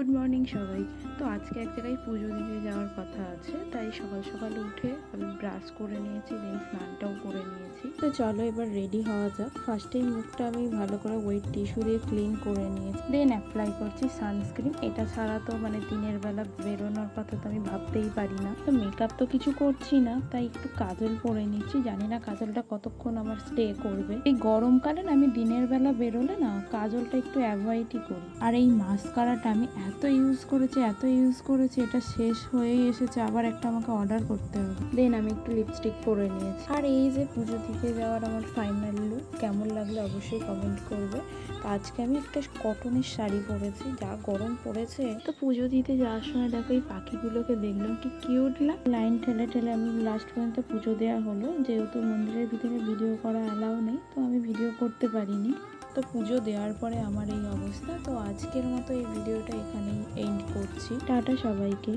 Good morning সবাই। তো আজকে এক জায়গায় পুজো দিতে যাওয়ার কথা আছে, তাই সকাল সকাল উঠে আমি ব্রাশ করে নিয়েছি, দেন স্নানটাও করে নিয়েছি। তো চলো এবার রেডি হওয়া যাক। ফার্স্টেই মুখটা আমি ভালো করে ওয়েট টিস্যু দিয়ে ক্লিন করে নিয়েছি, দেন অ্যাপ্লাই করছি সানস্ক্রিন। এটা ছাড়া তো দিনের বেলা বেরোনোর কথা তো আমি ভাবতেই পারি না। তো মেকআপ তো কিছু করছি না, তাই একটু কাজল পরে নিচ্ছি। জানি না কাজলটা কতক্ষণ আমার স্টে করবে। এই গরমকালে না আমি দিনের বেলা বেরোলে না কাজলটা একটু অ্যাভয়েডই করি। আর এই মাস্কারাটা আমি এত ইউজ করেছি এটা শেষ হয়েই এসেছে, আবার একটা আমাকে অর্ডার করতে হবে। দেন আমি একটু লিপস্টিক পরে নিয়েছি। আর এই যে পুজো দিতে যাওয়ার আমার ফাইনাল লুক কেমন লাগলে অবশ্যই কমেন্ট করবে। তো আজকে আমি একটা কটনের শাড়ি পরেছি, যা গরম পড়েছে। তো পুজো দিতে যাওয়ার সময় দেখো এই পাখিগুলোকে দেখলাম, কি কিউট না। লাইন ঠেলে ঠেলে আমি লাস্ট পর্যন্ত পুজো দেওয়া হলো, যেহেতু মন্দিরের ভিতরে ভিডিও করা অ্যালাউ নেই, তো আমি ভিডিও করতে পারিনি। তো পুজো দেওয়ার পরে আমার এই অবস্থা। তো আজকের মতো এই ভিডিওটা এখানেই এন্ড করছি। টাটা সবাইকে।